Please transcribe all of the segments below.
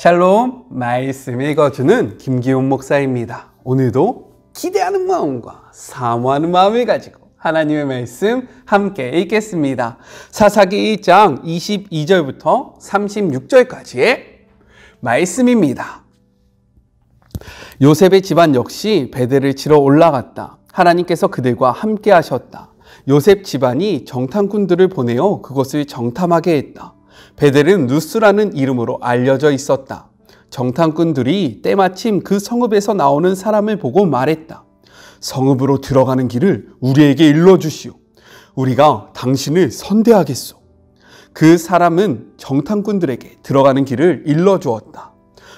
샬롬, 말씀 읽어주는 김기훈 목사입니다. 오늘도 기대하는 마음과 사모하는 마음을 가지고 하나님의 말씀 함께 읽겠습니다. 사사기 1장 22절부터 36절까지의 말씀입니다. 요셉의 집안 역시 베델을 치러 올라갔다. 하나님께서 그들과 함께 하셨다. 요셉 집안이 정탐꾼들을 보내어 그것을 정탐하게 했다. 베델은 루스라는 이름으로 알려져 있었다. 정탐꾼들이 때마침 그 성읍에서 나오는 사람을 보고 말했다. 성읍으로 들어가는 길을 우리에게 일러주시오. 우리가 당신을 선대하겠소. 그 사람은 정탐꾼들에게 들어가는 길을 일러주었다.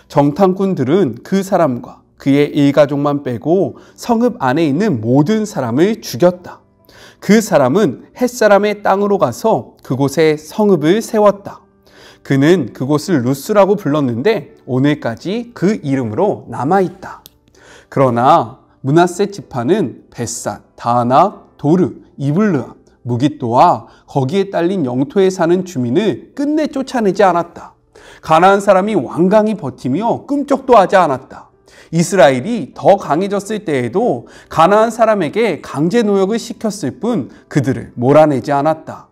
정탐꾼들은 그 사람과 그의 일가족만 빼고 성읍 안에 있는 모든 사람을 죽였다. 그 사람은 햇사람의 땅으로 가서 그곳에 성읍을 세웠다. 그는 그곳을 루스라고 불렀는데 오늘까지 그 이름으로 남아있다. 그러나 므낫세 지파는 벳산, 다낙, 도르, 이블르아, 무깃도와 거기에 딸린 영토에 사는 주민을 끝내 쫓아내지 않았다. 가나안 사람이 완강히 버티며 끔찍도 하지 않았다. 이스라엘이 더 강해졌을 때에도 가나안 사람에게 강제 노역을 시켰을 뿐 그들을 몰아내지 않았다.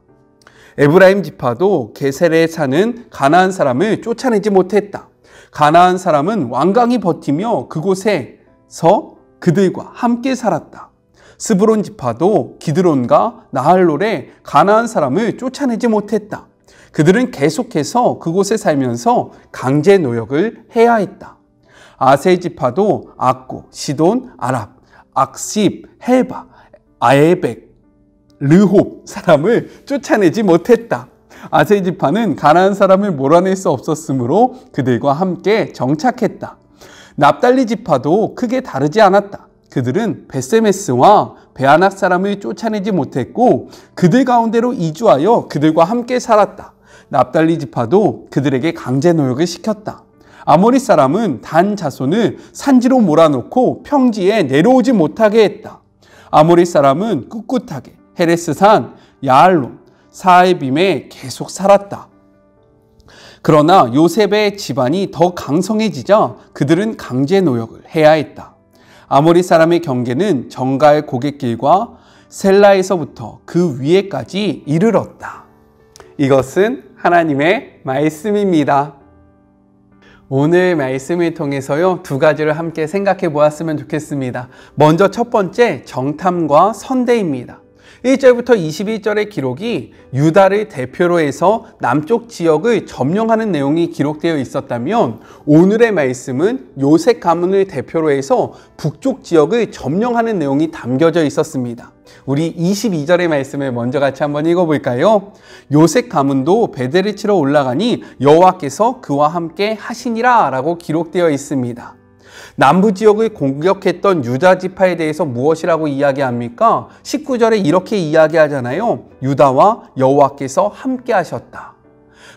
에브라임 지파도 게셀에 사는 가나안 사람을 쫓아내지 못했다. 가나안 사람은 완강히 버티며 그곳에서 그들과 함께 살았다. 스브론 지파도 기드론과 나할롤에 가나안 사람을 쫓아내지 못했다. 그들은 계속해서 그곳에 살면서 강제 노역을 해야 했다. 아셀 지파도 악고, 시돈, 아랍, 악십, 헬바, 아에벡, 르홉 사람을 쫓아내지 못했다. 아셀 지파는 가나안 사람을 몰아낼 수 없었으므로 그들과 함께 정착했다. 납달리 지파도 크게 다르지 않았다. 그들은 베세메스와 베아낙 사람을 쫓아내지 못했고 그들 가운데로 이주하여 그들과 함께 살았다. 납달리 지파도 그들에게 강제 노역을 시켰다. 아모리 사람은 단 자손을 산지로 몰아놓고 평지에 내려오지 못하게 했다. 아모리 사람은 꿋꿋하게 헤레스산, 야알론, 사에빔에 계속 살았다. 그러나 요셉의 집안이 더 강성해지자 그들은 강제 노역을 해야 했다. 아모리 사람의 경계는 정갈 고갯길과 셀라에서부터 그 위에까지 이르렀다. 이것은 하나님의 말씀입니다. 오늘 말씀을 통해서요, 두 가지를 함께 생각해 보았으면 좋겠습니다. 먼저 첫 번째, 정탐과 선대입니다. 1절부터 21절의 기록이 유다를 대표로 해서 남쪽 지역을 점령하는 내용이 기록되어 있었다면 오늘의 말씀은 요셉 가문을 대표로 해서 북쪽 지역을 점령하는 내용이 담겨져 있었습니다. 우리 22절의 말씀을 먼저 같이 한번 읽어볼까요? 요셉 가문도 베델을 치러 올라가니 여호와께서 그와 함께 하시니라 라고 기록되어 있습니다. 남부 지역을 공격했던 유다 지파에 대해서 무엇이라고 이야기합니까? 19절에 이렇게 이야기하잖아요. 유다와 여호와께서 함께 하셨다.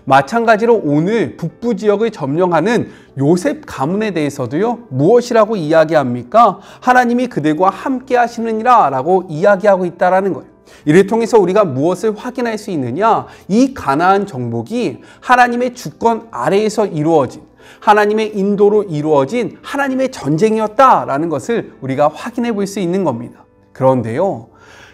마찬가지로 오늘 북부 지역을 점령하는 요셉 가문에 대해서도요, 무엇이라고 이야기합니까? 하나님이 그들과 함께 하시느니라 라고 이야기하고 있다는 거예요. 이를 통해서 우리가 무엇을 확인할 수 있느냐? 이 가나안 정복이 하나님의 주권 아래에서 이루어진, 하나님의 인도로 이루어진 하나님의 전쟁이었다라는 것을 우리가 확인해 볼 수 있는 겁니다. 그런데요,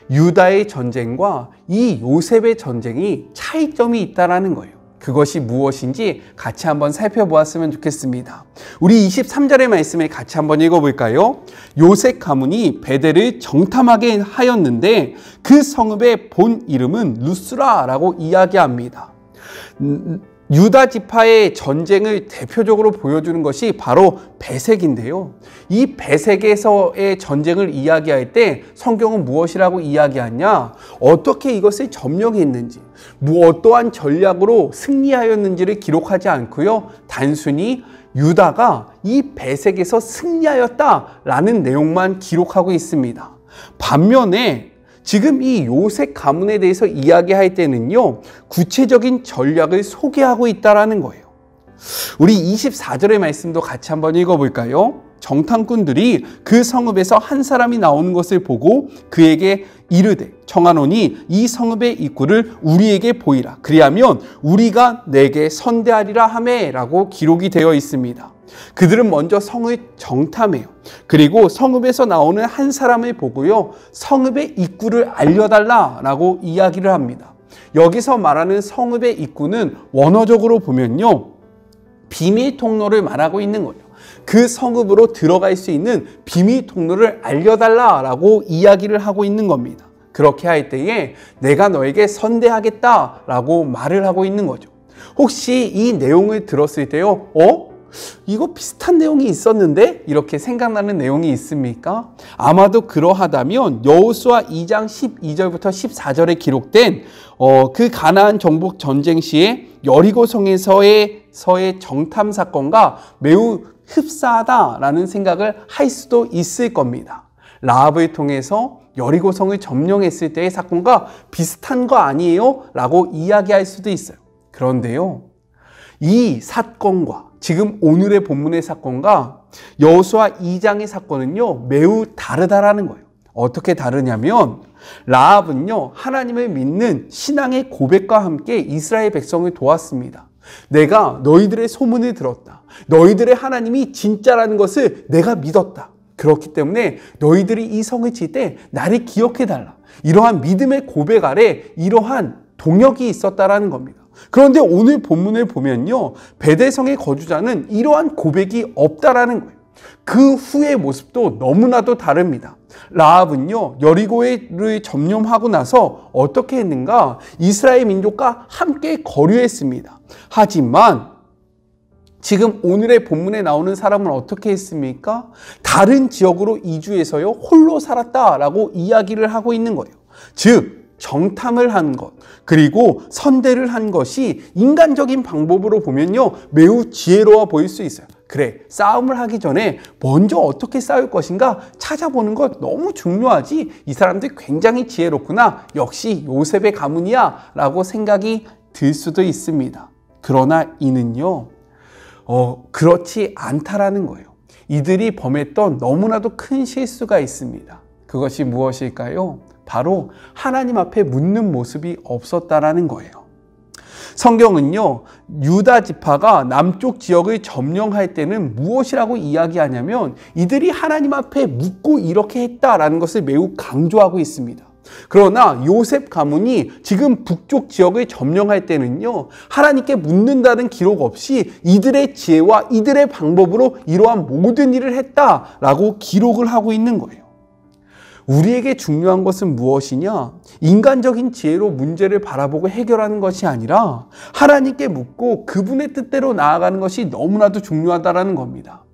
유다의 전쟁과 이 요셉의 전쟁이 차이점이 있다는 거예요. 그것이 무엇인지 같이 한번 살펴보았으면 좋겠습니다. 우리 23절의 말씀을 같이 한번 읽어볼까요? 요셉 가문이 베델을 정탐하게 하였는데 그 성읍의 본 이름은 루스라라고 이야기합니다. 유다 지파의 전쟁을 대표적으로 보여주는 것이 바로 베색인데요. 이 베색에서의 전쟁을 이야기할 때 성경은 무엇이라고 이야기하냐? 어떻게 이것을 점령했는지, 어떠한 전략으로 승리하였는지를 기록하지 않고요. 단순히 유다가 이 베색에서 승리하였다라는 내용만 기록하고 있습니다. 반면에 지금 이 요셉 가문에 대해서 이야기할 때는요, 구체적인 전략을 소개하고 있다는 거예요. 우리 24절의 말씀도 같이 한번 읽어볼까요? 정탐꾼들이 그 성읍에서 한 사람이 나오는 것을 보고 그에게 이르되 청하노니 이 성읍의 입구를 우리에게 보이라. 그리하면 우리가 내게 선대하리라 하매 라고 기록이 되어 있습니다. 그들은 먼저 성을 정탐해요. 그리고 성읍에서 나오는 한 사람을 보고요, 성읍의 입구를 알려달라라고 이야기를 합니다. 여기서 말하는 성읍의 입구는 원어적으로 보면요, 비밀 통로를 말하고 있는 거예요. 그 성읍으로 들어갈 수 있는 비밀 통로를 알려달라라고 이야기를 하고 있는 겁니다. 그렇게 할 때에 내가 너에게 선대하겠다라고 말을 하고 있는 거죠. 혹시 이 내용을 들었을 때요, 이거 비슷한 내용이 있었는데? 이렇게 생각나는 내용이 있습니까? 아마도 그러하다면 여호수아 2장 12절부터 14절에 기록된 그 가나안 정복 전쟁 시에 여리고성에서의 정탐 사건과 매우 흡사하다라는 생각을 할 수도 있을 겁니다. 라합을 통해서 여리고성을 점령했을 때의 사건과 비슷한 거 아니에요? 라고 이야기할 수도 있어요. 그런데요, 이 사건과 지금 오늘의 본문의 사건과 여호수아 2장의 사건은요, 매우 다르다라는 거예요. 어떻게 다르냐면 라합은요, 하나님을 믿는 신앙의 고백과 함께 이스라엘 백성을 도왔습니다. 내가 너희들의 소문을 들었다. 너희들의 하나님이 진짜라는 것을 내가 믿었다. 그렇기 때문에 너희들이 이 성을 칠 때 나를 기억해달라. 이러한 믿음의 고백 아래 이러한 동역이 있었다라는 겁니다. 그런데 오늘 본문을 보면요, 베델성의 거주자는 이러한 고백이 없다라는 거예요. 그 후의 모습도 너무나도 다릅니다. 라합은요, 여리고를 점령하고 나서 어떻게 했는가? 이스라엘 민족과 함께 거류했습니다. 하지만 지금 오늘의 본문에 나오는 사람은 어떻게 했습니까? 다른 지역으로 이주해서요, 홀로 살았다라고 이야기를 하고 있는 거예요. 즉 정탐을 한 것, 그리고 선대를 한 것이 인간적인 방법으로 보면요, 매우 지혜로워 보일 수 있어요. 그래, 싸움을 하기 전에 먼저 어떻게 싸울 것인가 찾아보는 것 너무 중요하지. 이 사람들 굉장히 지혜롭구나. 역시 요셉의 가문이야 라고 생각이 들 수도 있습니다. 그러나 이는요, 그렇지 않다라는 거예요. 이들이 범했던 너무나도 큰 실수가 있습니다. 그것이 무엇일까요? 바로 하나님 앞에 묻는 모습이 없었다라는 거예요. 성경은요, 유다 지파가 남쪽 지역을 점령할 때는 무엇이라고 이야기하냐면 이들이 하나님 앞에 묻고 이렇게 했다라는 것을 매우 강조하고 있습니다. 그러나 요셉 가문이 지금 북쪽 지역을 점령할 때는요, 하나님께 묻는다는 기록 없이 이들의 지혜와 이들의 방법으로 이러한 모든 일을 했다라고 기록을 하고 있는 거예요. 우리에게 중요한 것은 무엇이냐? 인간적인 지혜로 문제를 바라보고 해결하는 것이 아니라 하나님께 묻고 그분의 뜻대로 나아가는 것이 너무나도 중요하다는 겁니다.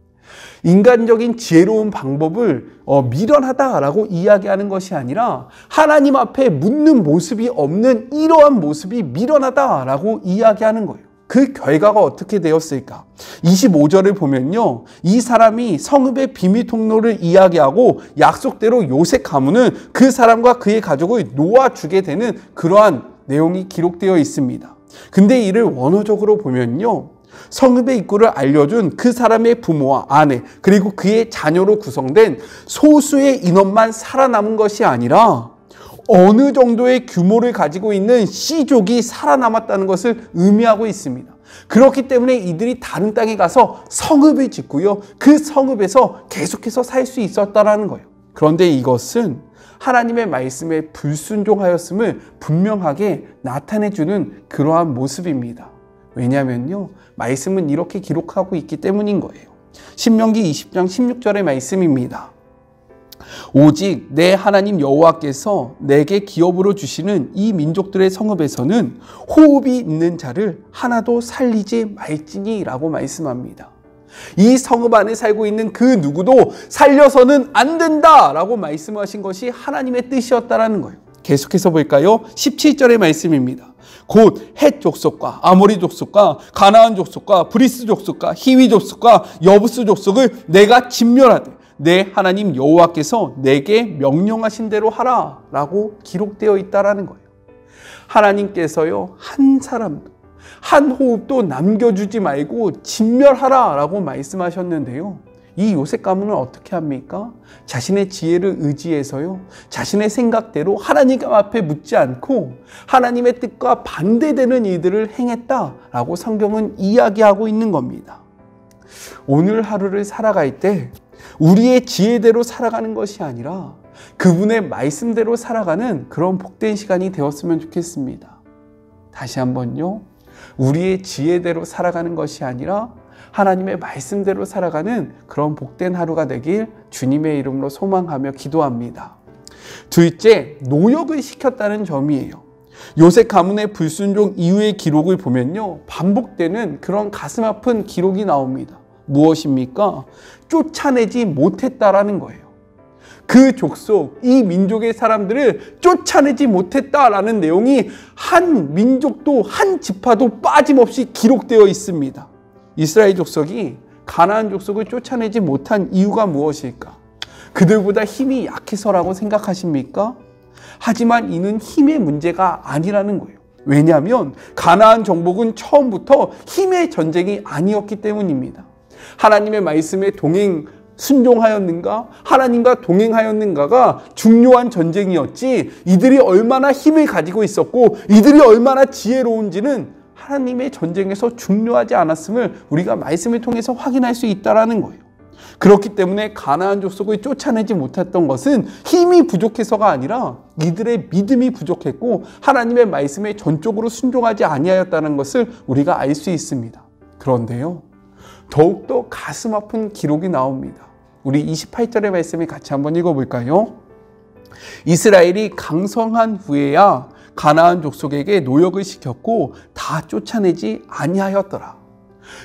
인간적인 지혜로운 방법을 미련하다라고 이야기하는 것이 아니라 하나님 앞에 묻는 모습이 없는 이러한 모습이 미련하다라고 이야기하는 거예요. 그 결과가 어떻게 되었을까? 25절을 보면요, 이 사람이 성읍의 비밀 통로를 이야기하고 약속대로 요셉 가문은 그 사람과 그의 가족을 놓아주게 되는 그러한 내용이 기록되어 있습니다. 근데 이를 원어적으로 보면요, 성읍의 입구를 알려준 그 사람의 부모와 아내, 그리고 그의 자녀로 구성된 소수의 인원만 살아남은 것이 아니라 어느 정도의 규모를 가지고 있는 씨족이 살아남았다는 것을 의미하고 있습니다. 그렇기 때문에 이들이 다른 땅에 가서 성읍을 짓고요, 그 성읍에서 계속해서 살 수 있었다는 거예요. 그런데 이것은 하나님의 말씀에 불순종하였음을 분명하게 나타내주는 그러한 모습입니다. 왜냐하면요, 말씀은 이렇게 기록하고 있기 때문인 거예요. 신명기 20장 16절의 말씀입니다. 오직 내 하나님 여호와께서 내게 기업으로 주시는 이 민족들의 성읍에서는 호흡이 있는 자를 하나도 살리지 말지니 라고 말씀합니다. 이 성읍 안에 살고 있는 그 누구도 살려서는 안 된다 라고 말씀하신 것이 하나님의 뜻이었다라는 거예요. 계속해서 볼까요? 17절의 말씀입니다. 곧 헷 족속과 아모리 족속과 가나안 족속과 브리스 족속과 히위 족속과 여부스 족속을 내가 진멸하되 내 하나님 여호와께서 내게 명령하신 대로 하라 라고 기록되어 있다라는 거예요. 하나님께서요, 한 사람도 한 호흡도 남겨주지 말고 진멸하라 라고 말씀하셨는데요, 이 요셉 가문은 어떻게 합니까? 자신의 지혜를 의지해서요, 자신의 생각대로 하나님 앞에 묻지 않고 하나님의 뜻과 반대되는 일들을 행했다라고 성경은 이야기하고 있는 겁니다. 오늘 하루를 살아갈 때 우리의 지혜대로 살아가는 것이 아니라 그분의 말씀대로 살아가는 그런 복된 시간이 되었으면 좋겠습니다. 다시 한번요, 우리의 지혜대로 살아가는 것이 아니라 하나님의 말씀대로 살아가는 그런 복된 하루가 되길 주님의 이름으로 소망하며 기도합니다. 둘째, 노역을 시켰다는 점이에요. 요셉 가문의 불순종 이후의 기록을 보면요, 반복되는 그런 가슴 아픈 기록이 나옵니다. 무엇입니까? 쫓아내지 못했다라는 거예요. 그 족속, 이 민족의 사람들을 쫓아내지 못했다라는 내용이 한 민족도 한 지파도 빠짐없이 기록되어 있습니다. 이스라엘 족속이 가나안 족속을 쫓아내지 못한 이유가 무엇일까? 그들보다 힘이 약해서라고 생각하십니까? 하지만 이는 힘의 문제가 아니라는 거예요. 왜냐하면 가나안 정복은 처음부터 힘의 전쟁이 아니었기 때문입니다. 하나님의 말씀에 순종하였는가? 하나님과 동행하였는가가 중요한 전쟁이었지, 이들이 얼마나 힘을 가지고 있었고 이들이 얼마나 지혜로운지는 하나님의 전쟁에서 중요하지 않았음을 우리가 말씀을 통해서 확인할 수 있다는 거예요. 그렇기 때문에 가나안 족속을 쫓아내지 못했던 것은 힘이 부족해서가 아니라 이들의 믿음이 부족했고 하나님의 말씀에 전적으로 순종하지 아니하였다는 것을 우리가 알 수 있습니다. 그런데요, 더욱더 가슴 아픈 기록이 나옵니다. 우리 28절의 말씀을 같이 한번 읽어볼까요? 이스라엘이 강성한 후에야 가나안 족속에게 노역을 시켰고 다 쫓아내지 아니하였더라.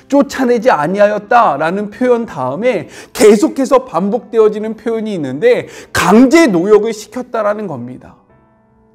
쫓아내지 아니하였다라는 표현 다음에 계속해서 반복되어지는 표현이 있는데 강제 노역을 시켰다라는 겁니다.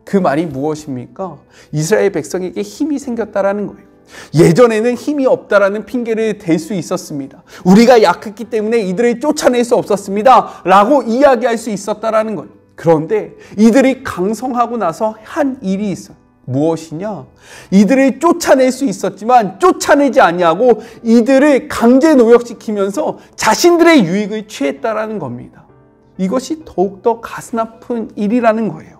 그 말이 무엇입니까? 이스라엘 백성에게 힘이 생겼다라는 거예요. 예전에는 힘이 없다라는 핑계를 댈 수 있었습니다. 우리가 약했기 때문에 이들을 쫓아낼 수 없었습니다 라고 이야기할 수 있었다라는 거예요. 그런데 이들이 강성하고 나서 한 일이 있어요. 무엇이냐? 이들을 쫓아낼 수 있었지만 쫓아내지 아니하고 이들을 강제 노역시키면서 자신들의 유익을 취했다라는 겁니다. 이것이 더욱더 가슴 아픈 일이라는 거예요.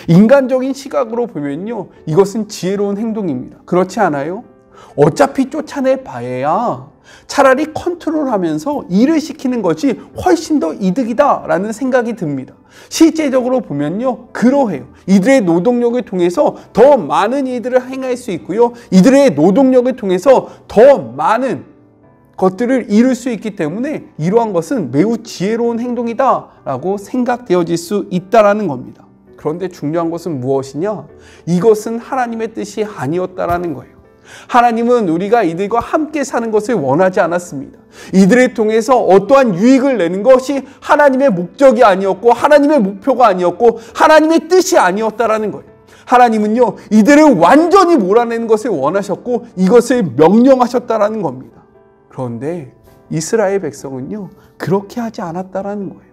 인간적인 시각으로 보면요, 이것은 지혜로운 행동입니다. 그렇지 않아요? 어차피 쫓아내 봐야 차라리 컨트롤하면서 일을 시키는 것이 훨씬 더 이득이다라는 생각이 듭니다. 실제적으로 보면요, 그러해요. 이들의 노동력을 통해서 더 많은 일들을 행할 수 있고요, 이들의 노동력을 통해서 더 많은 것들을 이룰 수 있기 때문에 이러한 것은 매우 지혜로운 행동이다라고 생각되어질 수 있다라는 겁니다. 그런데 중요한 것은 무엇이냐? 이것은 하나님의 뜻이 아니었다라는 거예요. 하나님은 우리가 이들과 함께 사는 것을 원하지 않았습니다. 이들을 통해서 어떠한 유익을 내는 것이 하나님의 목적이 아니었고 하나님의 목표가 아니었고 하나님의 뜻이 아니었다라는 거예요. 하나님은요, 이들을 완전히 몰아내는 것을 원하셨고 이것을 명령하셨다라는 겁니다. 그런데 이스라엘 백성은요, 그렇게 하지 않았다라는 거예요.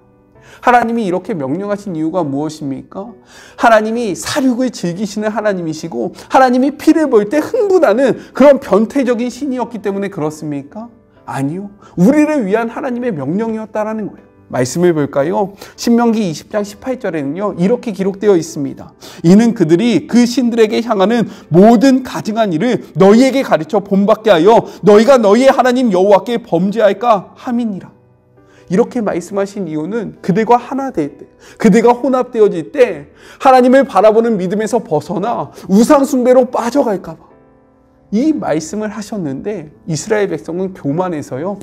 하나님이 이렇게 명령하신 이유가 무엇입니까? 하나님이 사륙을 즐기시는 하나님이시고 하나님이 피를 볼 때 흥분하는 그런 변태적인 신이었기 때문에 그렇습니까? 아니요. 우리를 위한 하나님의 명령이었다라는 거예요. 말씀을 볼까요? 신명기 20장 18절에는요, 이렇게 기록되어 있습니다. 이는 그들이 그 신들에게 향하는 모든 가증한 일을 너희에게 가르쳐 본받게 하여 너희가 너희의 하나님 여호와께 범죄할까 함이니라. 이렇게 말씀하신 이유는 그들과 하나 될 때, 그들과 혼합되어질 때 하나님을 바라보는 믿음에서 벗어나 우상 숭배로 빠져갈까 봐 이 말씀을 하셨는데, 이스라엘 백성은 교만해서요,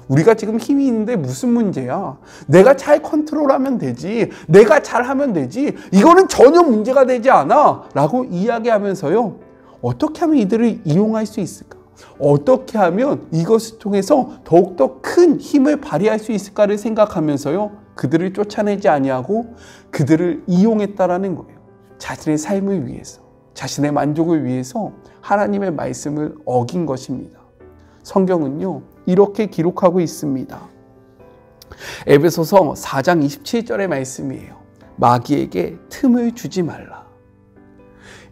우리가 지금 힘이 있는데 무슨 문제야? 내가 잘 컨트롤하면 되지, 내가 잘하면 되지, 이거는 전혀 문제가 되지 않아 라고 이야기하면서요, 어떻게 하면 이들을 이용할 수 있을까? 어떻게 하면 이것을 통해서 더욱더 큰 힘을 발휘할 수 있을까를 생각하면서요, 그들을 쫓아내지 아니하고 그들을 이용했다라는 거예요. 자신의 삶을 위해서, 자신의 만족을 위해서 하나님의 말씀을 어긴 것입니다. 성경은요, 이렇게 기록하고 있습니다. 에베소서 4장 27절의 말씀이에요. 마귀에게 틈을 주지 말라.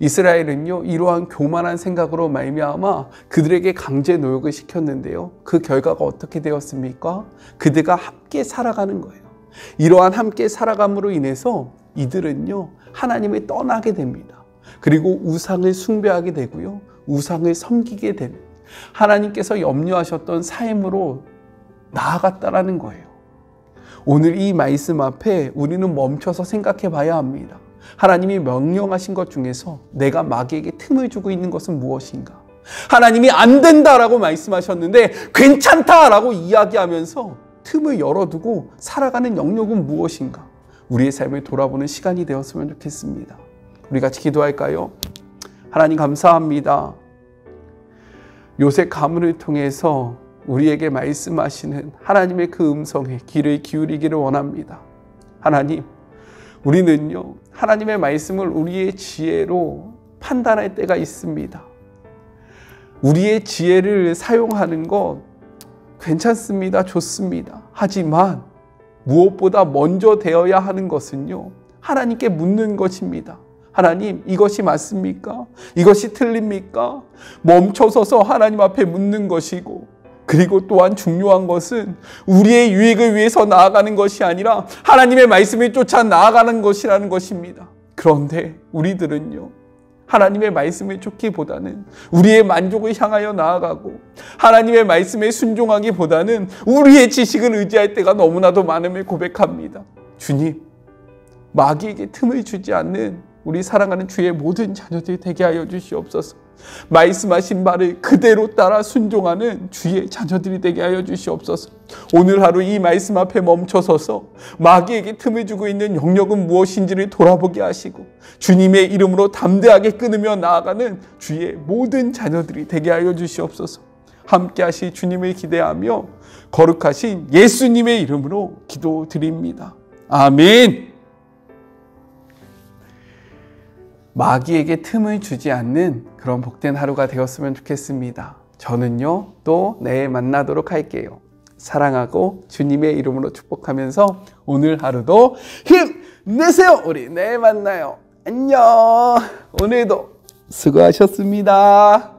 이스라엘은요, 이러한 교만한 생각으로 말미암아 그들에게 강제 노역을 시켰는데요. 그 결과가 어떻게 되었습니까? 그들과 함께 살아가는 거예요. 이러한 함께 살아감으로 인해서 이들은요, 하나님을 떠나게 됩니다. 그리고 우상을 숭배하게 되고요, 우상을 섬기게 되는, 하나님께서 염려하셨던 삶으로 나아갔다라는 거예요. 오늘 이 말씀 앞에 우리는 멈춰서 생각해 봐야 합니다. 하나님이 명령하신 것 중에서 내가 마귀에게 틈을 주고 있는 것은 무엇인가? 하나님이 안 된다라고 말씀하셨는데 괜찮다라고 이야기하면서 틈을 열어두고 살아가는 영역은 무엇인가? 우리의 삶을 돌아보는 시간이 되었으면 좋겠습니다. 우리 같이 기도할까요? 하나님 감사합니다. 요셉 가문을 통해서 우리에게 말씀하시는 하나님의 그 음성에 귀를 기울이기를 원합니다. 하나님, 우리는요, 하나님의 말씀을 우리의 지혜로 판단할 때가 있습니다. 우리의 지혜를 사용하는 것 괜찮습니다. 좋습니다. 하지만 무엇보다 먼저 되어야 하는 것은요, 하나님께 묻는 것입니다. 하나님, 이것이 맞습니까? 이것이 틀립니까? 멈춰서서 하나님 앞에 묻는 것이고, 그리고 또한 중요한 것은 우리의 유익을 위해서 나아가는 것이 아니라 하나님의 말씀을 쫓아 나아가는 것이라는 것입니다. 그런데 우리들은요, 하나님의 말씀을 쫓기보다는 우리의 만족을 향하여 나아가고 하나님의 말씀에 순종하기보다는 우리의 지식을 의지할 때가 너무나도 많음을 고백합니다. 주님, 마귀에게 틈을 주지 않는 우리 사랑하는 주의 모든 자녀들이 되게 하여 주시옵소서. 말씀하신 말을 그대로 따라 순종하는 주의 자녀들이 되게 하여 주시옵소서. 오늘 하루 이 말씀 앞에 멈춰서서 마귀에게 틈을 주고 있는 영역은 무엇인지를 돌아보게 하시고 주님의 이름으로 담대하게 끊으며 나아가는 주의 모든 자녀들이 되게 하여 주시옵소서. 함께 하실 주님을 기대하며 거룩하신 예수님의 이름으로 기도드립니다. 아멘. 마귀에게 틈을 주지 않는 그런 복된 하루가 되었으면 좋겠습니다. 저는요, 또 내일 만나도록 할게요. 사랑하고 주님의 이름으로 축복하면서 오늘 하루도 힘내세요. 우리 내일 만나요. 안녕. 오늘도 수고하셨습니다.